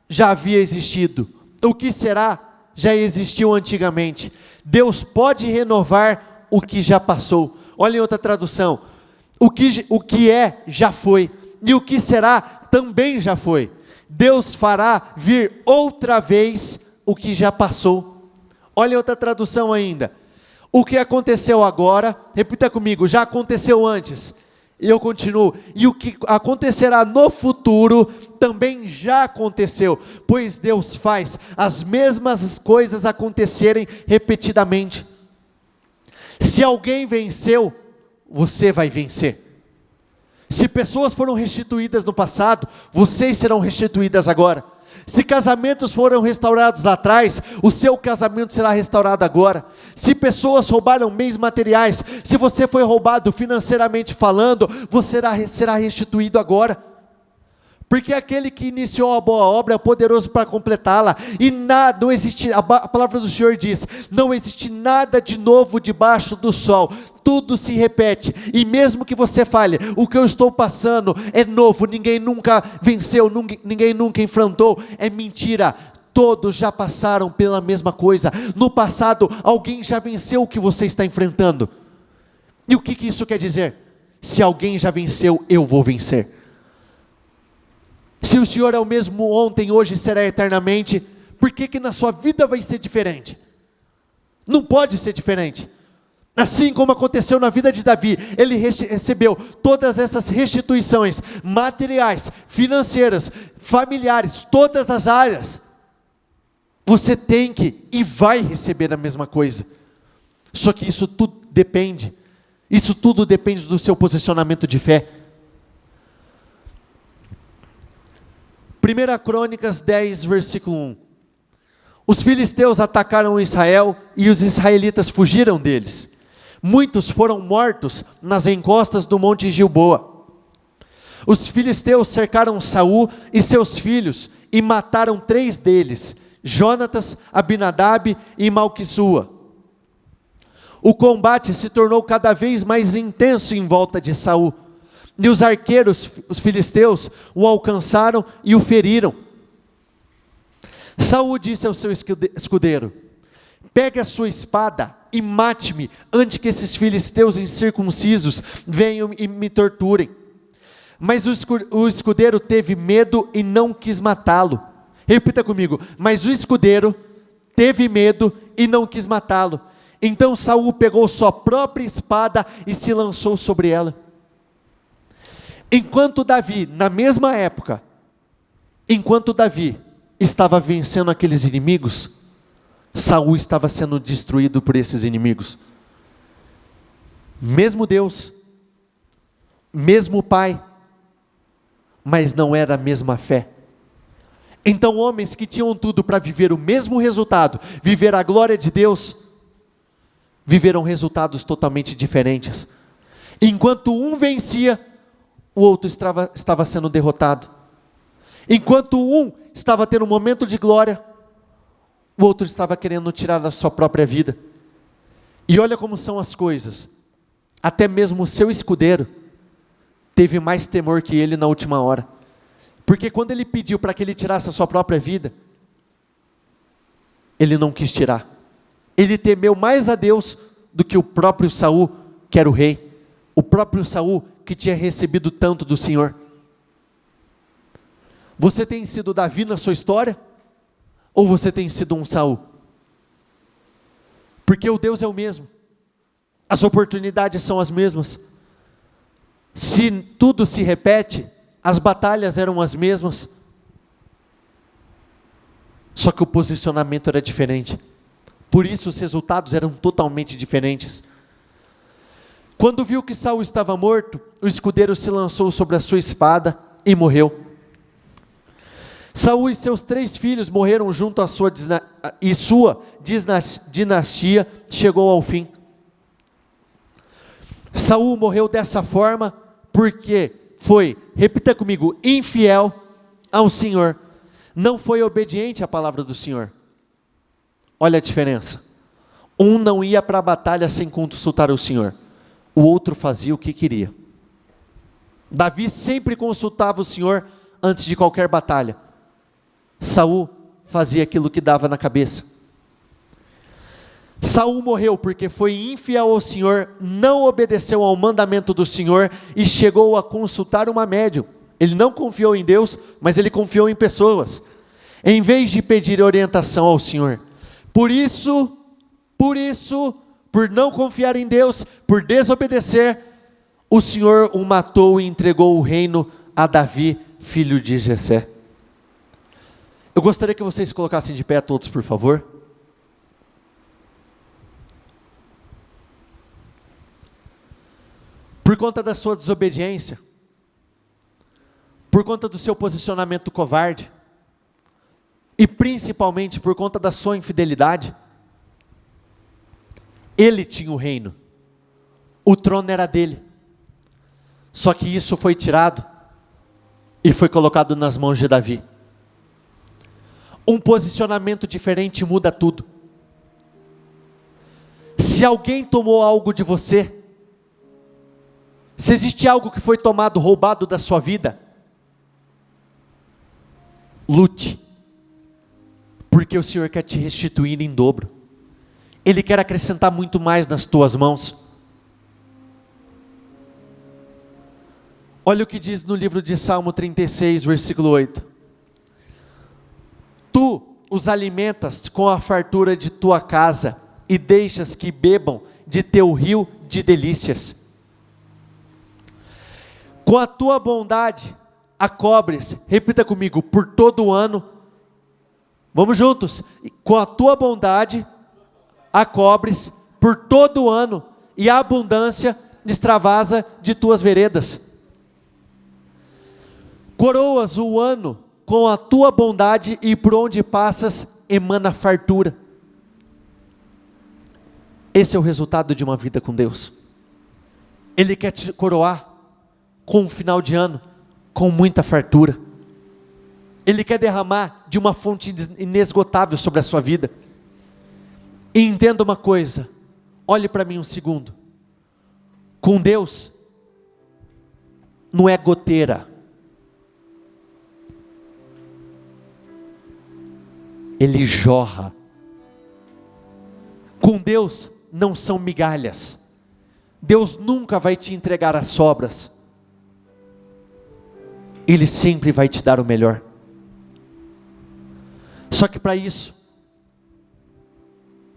já havia existido, o que será já existiu antigamente. Deus pode renovar o que já passou. Olha em outra tradução: o que é já foi, e o que será também já foi. Deus fará vir outra vez o que já passou. Olha outra tradução ainda: o que aconteceu agora, repita comigo, já aconteceu antes. E eu continuo: e o que acontecerá no futuro também já aconteceu, pois Deus faz as mesmas coisas acontecerem repetidamente. Se alguém venceu, você vai vencer. Se pessoas foram restituídas no passado, vocês serão restituídas agora. Se casamentos foram restaurados lá atrás, o seu casamento será restaurado agora. Se pessoas roubaram bens materiais, se você foi roubado financeiramente falando, você será restituído agora. Porque aquele que iniciou a boa obra é poderoso para completá-la. E nada, não existe, a palavra do Senhor diz, não existe nada de novo debaixo do sol. Tudo se repete, e mesmo que você fale, o que eu estou passando é novo, ninguém nunca venceu, ninguém nunca enfrentou, é mentira. Todos já passaram pela mesma coisa. No passado, alguém já venceu o que você está enfrentando. E o que isso quer dizer? Se alguém já venceu, eu vou vencer. Se o Senhor é o mesmo ontem, hoje e será eternamente, por que na sua vida vai ser diferente? Não pode ser diferente. Assim como aconteceu na vida de Davi, ele recebeu todas essas restituições materiais, financeiras, familiares, todas as áreas. Você tem que e vai receber a mesma coisa. Só que isso tudo depende do seu posicionamento de fé. 1 Crônicas 10, versículo 1. Os filisteus atacaram Israel e os israelitas fugiram deles. Muitos foram mortos nas encostas do monte Gilboa. Os filisteus cercaram Saul e seus filhos e mataram 3 deles, Jonatas, Abinadab e Malquissua. O combate se tornou cada vez mais intenso em volta de Saul. E os arqueiros, os filisteus, o alcançaram e o feriram. Saul disse ao seu escudeiro: pegue a sua espada e mate-me, antes que esses filisteus incircuncisos venham e me torturem. Mas o escudeiro teve medo e não quis matá-lo. Repita comigo: mas o escudeiro teve medo e não quis matá-lo. Então Saul pegou sua própria espada e se lançou sobre ela. Enquanto Davi, na mesma época, enquanto Davi estava vencendo aqueles inimigos, Saul estava sendo destruído por esses inimigos. Mesmo Deus, mesmo Pai, mas não era a mesma fé. Então homens que tinham tudo para viver o mesmo resultado, viver a glória de Deus, viveram resultados totalmente diferentes. Enquanto um vencia, o outro estava sendo derrotado. Enquanto um estava tendo um momento de glória, o outro estava querendo tirar a sua própria vida. E olha como são as coisas. Até mesmo o seu escudeiro teve mais temor que ele na última hora. Porque quando ele pediu para que ele tirasse a sua própria vida, ele não quis tirar. Ele temeu mais a Deus do que o próprio Saul, que era o rei. O próprio Saul, que tinha recebido tanto do Senhor. Você tem sido Davi na sua história? Ou você tem sido um Saul? Porque o Deus é o mesmo. As oportunidades são as mesmas. Se tudo se repete, as batalhas eram as mesmas. Só que o posicionamento era diferente. Por isso os resultados eram totalmente diferentes. Quando viu que Saul estava morto, o escudeiro se lançou sobre a sua espada e morreu. Saul e seus 3 filhos morreram junto à sua dinastia chegou ao fim. Saul morreu dessa forma porque foi, repita comigo, infiel ao Senhor. Não foi obediente à palavra do Senhor. Olha a diferença. Um não ia para a batalha sem consultar o Senhor. O outro fazia o que queria. Davi sempre consultava o Senhor antes de qualquer batalha. Saul fazia aquilo que dava na cabeça. Saul morreu porque foi infiel ao Senhor, não obedeceu ao mandamento do Senhor e chegou a consultar uma médium. Ele não confiou em Deus, mas ele confiou em pessoas, em vez de pedir orientação ao Senhor. Por não confiar em Deus, por desobedecer, o Senhor o matou e entregou o reino a Davi, filho de Jessé. Eu gostaria que vocês colocassem de pé todos, por favor. Por conta da sua desobediência, por conta do seu posicionamento covarde, e principalmente por conta da sua infidelidade, ele tinha o reino, o trono era dele, só que isso foi tirado, e foi colocado nas mãos de Davi. Um posicionamento diferente muda tudo. Se alguém tomou algo de você, se existe algo que foi tomado, roubado da sua vida, lute, porque o Senhor quer te restituir em dobro. Ele quer acrescentar muito mais nas tuas mãos. Olha o que diz no livro de Salmo 36, versículo 8. Tu os alimentas com a fartura de tua casa e deixas que bebam de teu rio de delícias. Com a tua bondade a cobres, repita comigo, por todo o ano. Vamos juntos. Com a tua bondade a cobres por todo o ano, e a abundância extravasa de tuas veredas. Coroas o ano com a tua bondade, e por onde passas emana fartura. Esse é o resultado de uma vida com Deus. Ele quer te coroar com um final de ano com muita fartura. Ele quer derramar de uma fonte inesgotável sobre a sua vida. E entenda uma coisa, olhe para mim um segundo. Com Deus não é goteira. Ele jorra. Com Deus não são migalhas. Deus nunca vai te entregar as sobras. Ele sempre vai te dar o melhor. Só que para isso,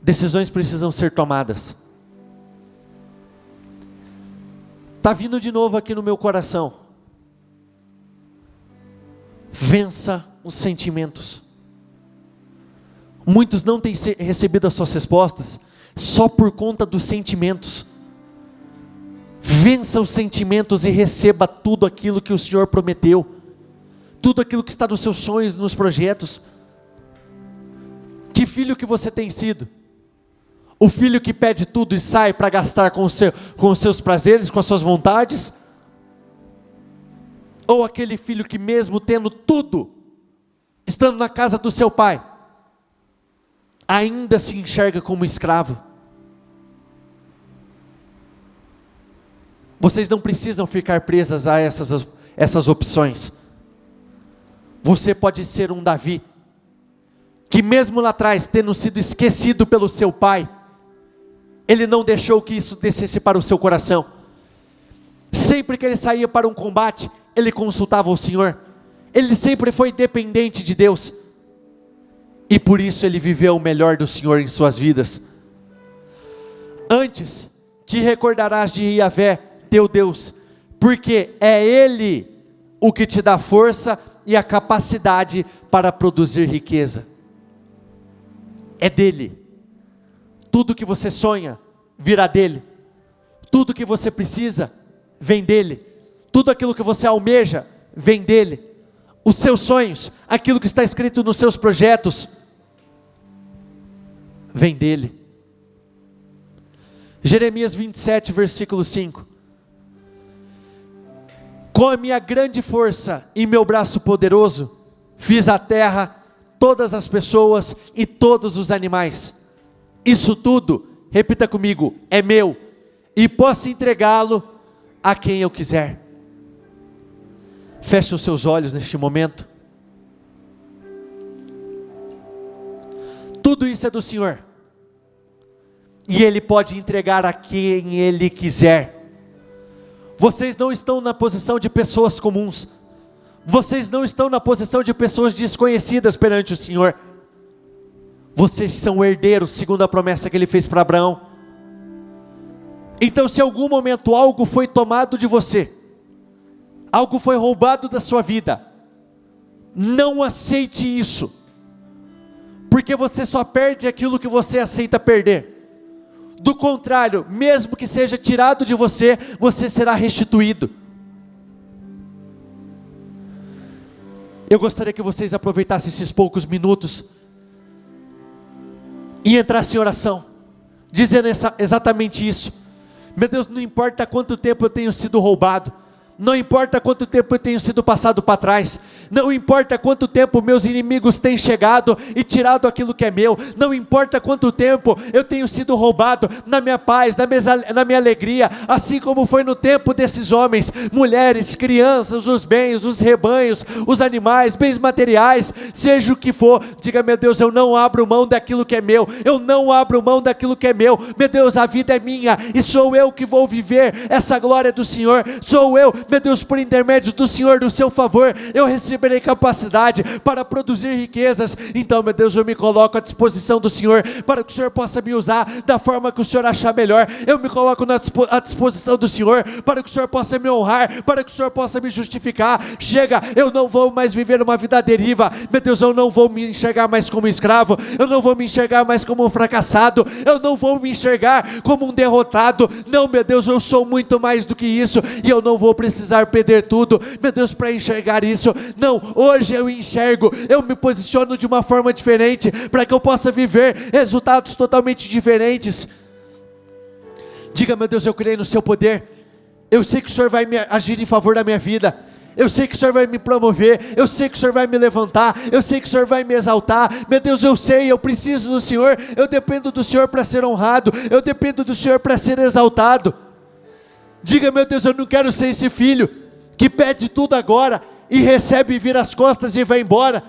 Decisões precisam ser tomadas. Está vindo de novo aqui no meu coração. Vença os sentimentos. Muitos não têm recebido as suas respostas só por conta dos sentimentos. Vença os sentimentos e receba tudo aquilo que o Senhor prometeu, tudo aquilo que está nos seus sonhos, nos projetos. Que filho que você tem sido? O filho que pede tudo e sai para gastar com os seus prazeres, com as suas vontades? Ou aquele filho que mesmo tendo tudo, estando na casa do seu pai, ainda se enxerga como escravo? Vocês não precisam ficar presas a essas opções. Você pode ser um Davi, que mesmo lá atrás, tendo sido esquecido pelo seu pai, ele não deixou que isso descesse para o seu coração. Sempre que ele saía para um combate, ele consultava o Senhor. Ele sempre foi dependente de Deus. E por isso ele viveu o melhor do Senhor em suas vidas. Antes, te recordarás de Yahvé, teu Deus, porque é Ele o que te dá força e a capacidade para produzir riqueza. É dele. Tudo que você sonha, virá dele. Tudo que você precisa, vem dele. Tudo aquilo que você almeja, vem dele. Os seus sonhos, aquilo que está escrito nos seus projetos, vem dele. Jeremias 27, versículo 5. Com a minha grande força e meu braço poderoso, fiz a terra, todas as pessoas e todos os animais. Isso tudo, repita comigo, é meu, e posso entregá-lo a quem eu quiser. Feche os seus olhos neste momento. Tudo isso é do Senhor, e Ele pode entregar a quem Ele quiser. Vocês não estão na posição de pessoas comuns. Vocês não estão na posição de pessoas desconhecidas perante o Senhor. Vocês são herdeiros, segundo a promessa que Ele fez para Abraão. Então, se em algum momento algo foi tomado de você, algo foi roubado da sua vida, não aceite isso, porque você só perde aquilo que você aceita perder. Do contrário, mesmo que seja tirado de você, você será restituído. Eu gostaria que vocês aproveitassem esses poucos minutos e entrassem em oração, dizendo exatamente isso. Meu Deus, não importa quanto tempo eu tenho sido roubado, não importa quanto tempo eu tenho sido passado para trás, não importa quanto tempo meus inimigos têm chegado e tirado aquilo que é meu, não importa quanto tempo eu tenho sido roubado na minha paz, na minha alegria, assim como foi no tempo desses homens, mulheres, crianças, os bens, os rebanhos, os animais, bens materiais, seja o que for. Diga: meu Deus, eu não abro mão daquilo que é meu, eu não abro mão daquilo que é meu. Meu Deus, a vida é minha e sou eu que vou viver essa glória do Senhor, sou eu. Meu Deus, por intermédio do Senhor, do seu favor, eu receberei capacidade para produzir riquezas. Então, meu Deus, eu me coloco à disposição do Senhor, para que o Senhor possa me usar da forma que o Senhor achar melhor. Eu me coloco à disposição do Senhor, para que o Senhor possa me honrar, para que o Senhor possa me justificar. Chega, eu não vou mais viver uma vida à deriva. Meu Deus, eu não vou me enxergar mais como escravo, eu não vou me enxergar mais como um fracassado, eu não vou me enxergar como um derrotado. Não, meu Deus, eu sou muito mais do que isso, e eu não vou precisar perder tudo, meu Deus, para enxergar isso. Não, hoje eu enxergo, eu me posiciono de uma forma diferente, para que eu possa viver resultados totalmente diferentes. Diga: meu Deus, eu creio no seu poder, eu sei que o Senhor vai agir em favor da minha vida, eu sei que o Senhor vai me promover, eu sei que o Senhor vai me levantar, eu sei que o Senhor vai me exaltar. Meu Deus, eu sei, eu preciso do Senhor, eu dependo do Senhor para ser honrado, eu dependo do Senhor para ser exaltado. Diga: meu Deus, eu não quero ser esse filho que pede tudo agora e recebe e vira as costas e vai embora,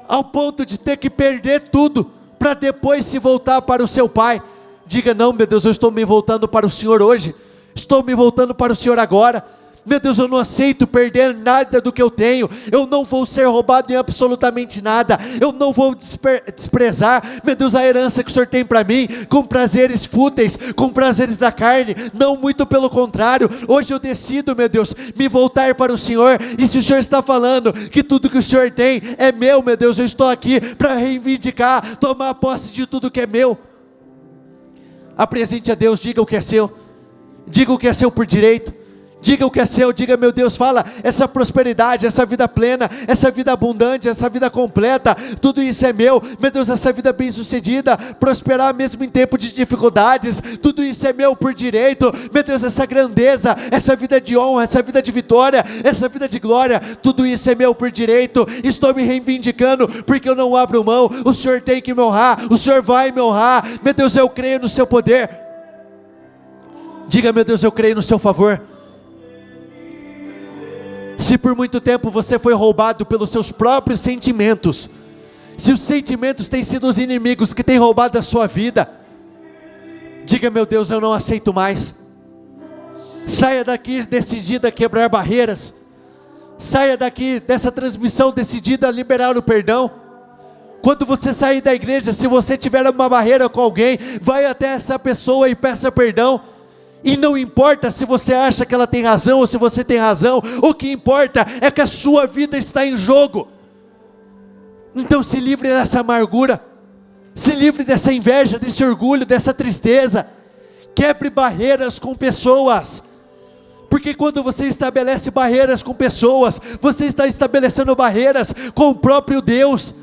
ao ponto de ter que perder tudo para depois se voltar para o seu pai. Diga: não, meu Deus, eu estou me voltando para o Senhor hoje, estou me voltando para o Senhor agora. Meu Deus, eu não aceito perder nada do que eu tenho. Eu não vou ser roubado em absolutamente nada. Eu não vou desprezar, meu Deus, a herança que o Senhor tem para mim, com prazeres fúteis, com prazeres da carne. Não, muito pelo contrário. Hoje eu decido, meu Deus, me voltar para o Senhor. E se o Senhor está falando que tudo que o Senhor tem é meu, meu Deus, eu estou aqui para reivindicar, tomar posse de tudo que é meu. Apresente a Deus, diga o que é seu. Diga o que é seu por direito. Diga o que é seu, diga, meu Deus, fala, essa prosperidade, essa vida plena, essa vida abundante, essa vida completa, tudo isso é meu, Deus, essa vida bem sucedida, prosperar mesmo em tempo de dificuldades, tudo isso é meu por direito, meu Deus, essa grandeza, essa vida de honra, essa vida de vitória, essa vida de glória, tudo isso é meu por direito. Estou me reivindicando, porque eu não abro mão. O Senhor tem que me honrar, o Senhor vai me honrar, meu Deus, eu creio no seu poder. Diga, meu Deus, eu creio no seu favor. Se por muito tempo você foi roubado pelos seus próprios sentimentos, se os sentimentos têm sido os inimigos que têm roubado a sua vida, diga, meu Deus, eu não aceito mais. Saia daqui decidida a quebrar barreiras. Saia daqui dessa transmissão decidida a liberar o perdão. Quando você sair da igreja, se você tiver uma barreira com alguém, vai até essa pessoa e peça perdão. E não importa se você acha que ela tem razão ou se você tem razão, o que importa é que a sua vida está em jogo. Então se livre dessa amargura, se livre dessa inveja, desse orgulho, dessa tristeza. Quebre barreiras com pessoas, porque quando você estabelece barreiras com pessoas, você está estabelecendo barreiras com o próprio Deus.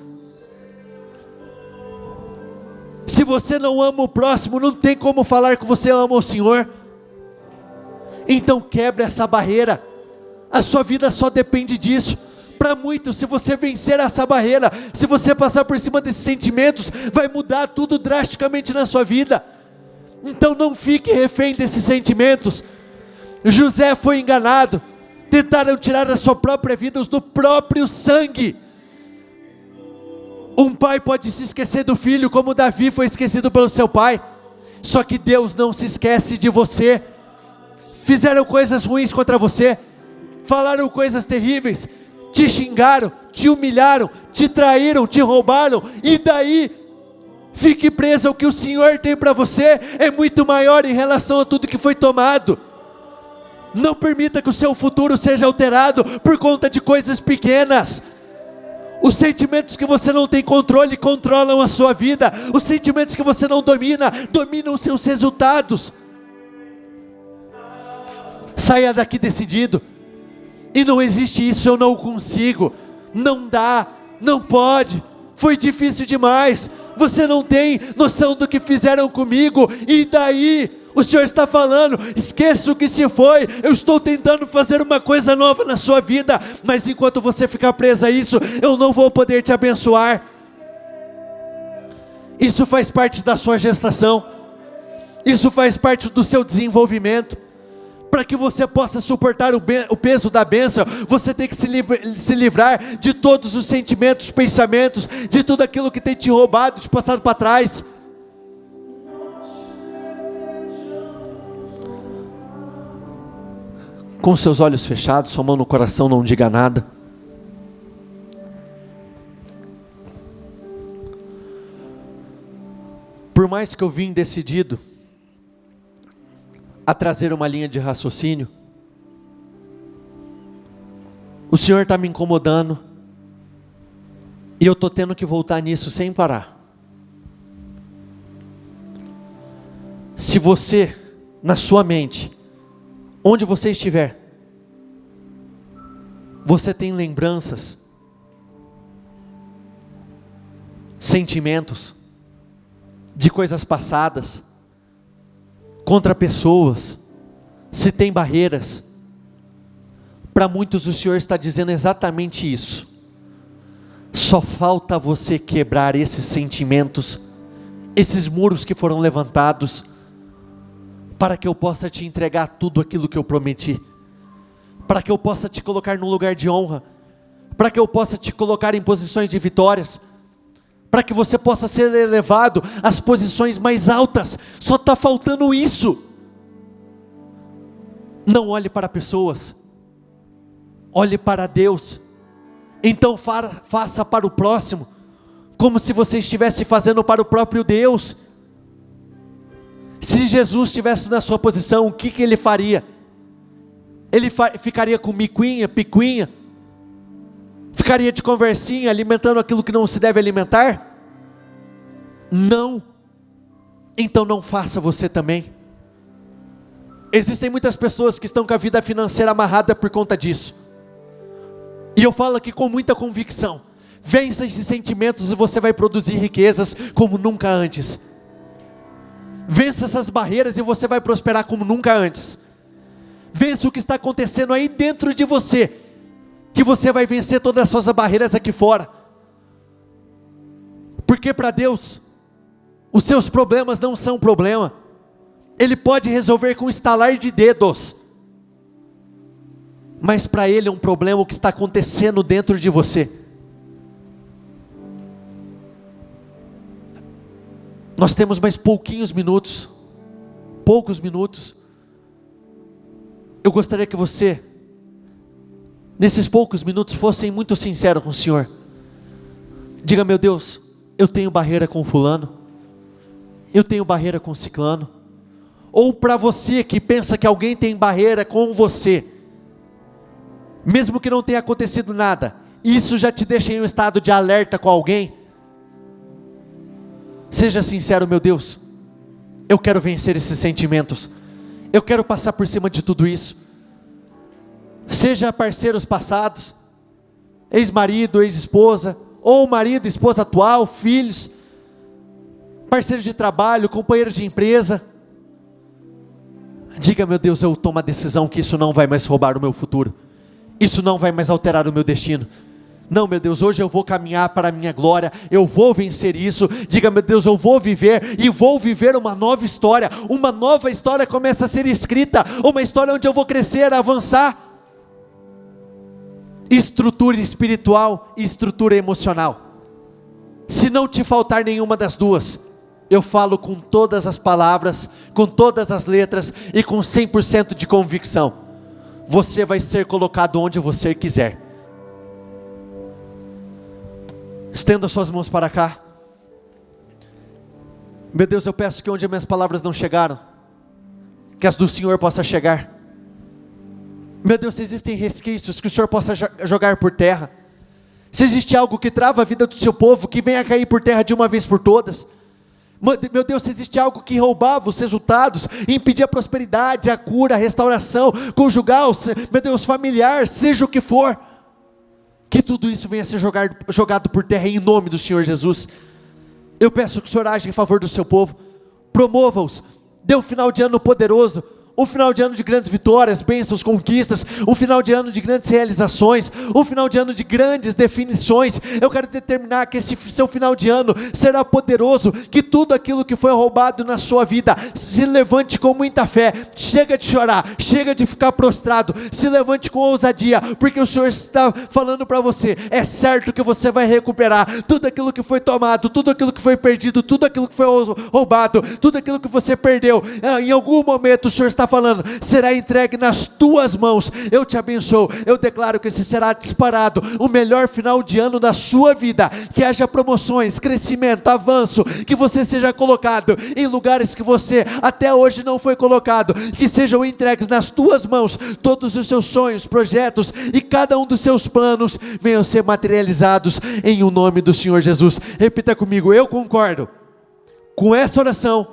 Se você não ama o próximo, não tem como falar que você ama o Senhor. Então quebre essa barreira. A sua vida só depende disso. Para muitos, se você vencer essa barreira, se você passar por cima desses sentimentos, vai mudar tudo drasticamente na sua vida. Então não fique refém desses sentimentos. José foi enganado. Tentaram tirar a sua própria vida do próprio sangue. Um pai pode se esquecer do filho, como Davi foi esquecido pelo seu pai. Só que Deus não se esquece de você. Fizeram coisas ruins contra você, falaram coisas terríveis, te xingaram, te humilharam, te traíram, te roubaram, e daí? Fique preso ao que o Senhor tem para você, é muito maior em relação a tudo que foi tomado. Não permita que o seu futuro seja alterado por conta de coisas pequenas. Os sentimentos que você não tem controle controlam a sua vida. Os sentimentos que você não domina, dominam os seus resultados. Saia daqui decidido. E não existe isso, eu não consigo, não dá, não pode, foi difícil demais, você não tem noção do que fizeram comigo, e daí? O Senhor está falando, esqueça o que se foi, eu estou tentando fazer uma coisa nova na sua vida, mas enquanto você ficar preso a isso, eu não vou poder te abençoar. Isso faz parte da sua gestação, isso faz parte do seu desenvolvimento. Para que você possa suportar o peso da bênção, você tem que se livrar de todos os sentimentos, pensamentos, de tudo aquilo que tem te roubado, te passado para trás. Com seus olhos fechados, sua mão no coração, não diga nada. Por mais que eu vim decidido a trazer uma linha de raciocínio, o Senhor está me incomodando, e eu estou tendo que voltar nisso sem parar. Se você, na sua mente, onde você estiver, você tem lembranças, sentimentos, de coisas passadas, contra pessoas, se tem barreiras, para muitos o Senhor está dizendo exatamente isso. Só falta você quebrar esses sentimentos, esses muros que foram levantados, para que eu possa te entregar tudo aquilo que eu prometi, para que eu possa te colocar num lugar de honra, para que eu possa te colocar em posições de vitórias, para que você possa ser elevado às posições mais altas. Só está faltando isso. Não olhe para pessoas, olhe para Deus. Então faça para o próximo, como se você estivesse fazendo para o próprio Deus. Se Jesus estivesse na sua posição, o que ele faria? Ele ficaria com miquinha, picuinha? Ficaria de conversinha, alimentando aquilo que não se deve alimentar? Não. Então não faça você também. Existem muitas pessoas que estão com a vida financeira amarrada por conta disso. E eu falo aqui com muita convicção: vença esses sentimentos e você vai produzir riquezas como nunca antes. Vença essas barreiras e você vai prosperar como nunca antes. Vença o que está acontecendo aí dentro de você, que você vai vencer todas as suas barreiras aqui fora. Porque para Deus, os seus problemas não são problema. Ele pode resolver com um estalar de dedos. Mas para Ele é um problema o que está acontecendo dentro de você. Nós temos mais poucos minutos. Eu gostaria que você, nesses poucos minutos, fossem muito sincero com o Senhor. Diga: meu Deus, eu tenho barreira com fulano, eu tenho barreira com ciclano. Ou para você que pensa que alguém tem barreira com você, mesmo que não tenha acontecido nada, isso já te deixa em um estado de alerta com alguém. Seja sincero: meu Deus, eu quero vencer esses sentimentos, eu quero passar por cima de tudo isso. Seja parceiros passados, ex-marido, ex-esposa, ou marido, esposa atual, filhos, parceiros de trabalho, companheiros de empresa. Diga: meu Deus, eu tomo a decisão que isso não vai mais roubar o meu futuro, isso não vai mais alterar o meu destino. Não, meu Deus, hoje eu vou caminhar para a minha glória, eu vou vencer isso. Diga: meu Deus, eu vou viver, e vou viver uma nova história começa a ser escrita, uma história onde eu vou crescer, avançar. Estrutura espiritual e estrutura emocional. Se não te faltar nenhuma das duas, eu falo com todas as palavras, com todas as letras e com 100% de convicção: você vai ser colocado onde você quiser. Estenda suas mãos para cá. Meu Deus, eu peço que onde as minhas palavras não chegaram, que as do Senhor possam chegar. Meu Deus, se existem resquícios, que o Senhor possa jogar por terra. Se existe algo que trava a vida do seu povo, que venha cair por terra de uma vez por todas. Meu Deus, se existe algo que roubava os resultados, impedia a prosperidade, a cura, a restauração conjugal, meu Deus, familiar, seja o que for, que tudo isso venha a ser jogado por terra em nome do Senhor Jesus. Eu peço que o Senhor age em favor do seu povo, promova-os, dê um final de ano poderoso, um final de ano de grandes vitórias, bênçãos, conquistas, um final de ano de grandes realizações, um final de ano de grandes definições. Eu quero determinar que esse seu final de ano será poderoso, que tudo aquilo que foi roubado na sua vida, se levante com muita fé, chega de chorar, chega de ficar prostrado, se levante com ousadia, porque o Senhor está falando para você: é certo que você vai recuperar tudo aquilo que foi tomado, tudo aquilo que foi perdido, tudo aquilo que foi roubado, tudo aquilo que você perdeu, em algum momento o Senhor está falando, será entregue nas tuas mãos. Eu te abençoo, eu declaro que esse será disparado o melhor final de ano da sua vida, que haja promoções, crescimento, avanço, que você seja colocado em lugares que você até hoje não foi colocado, que sejam entregues nas tuas mãos todos os seus sonhos, projetos e cada um dos seus planos venham ser materializados em o nome do Senhor Jesus. Repita comigo: eu concordo com essa oração,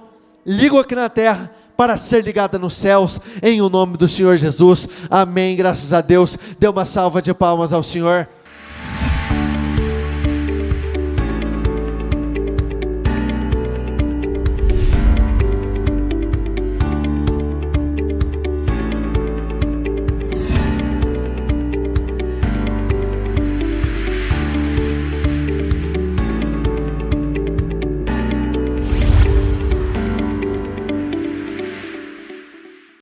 ligo aqui na terra para ser ligada nos céus, em o nome do Senhor Jesus. Amém, graças a Deus. Dê uma salva de palmas ao Senhor.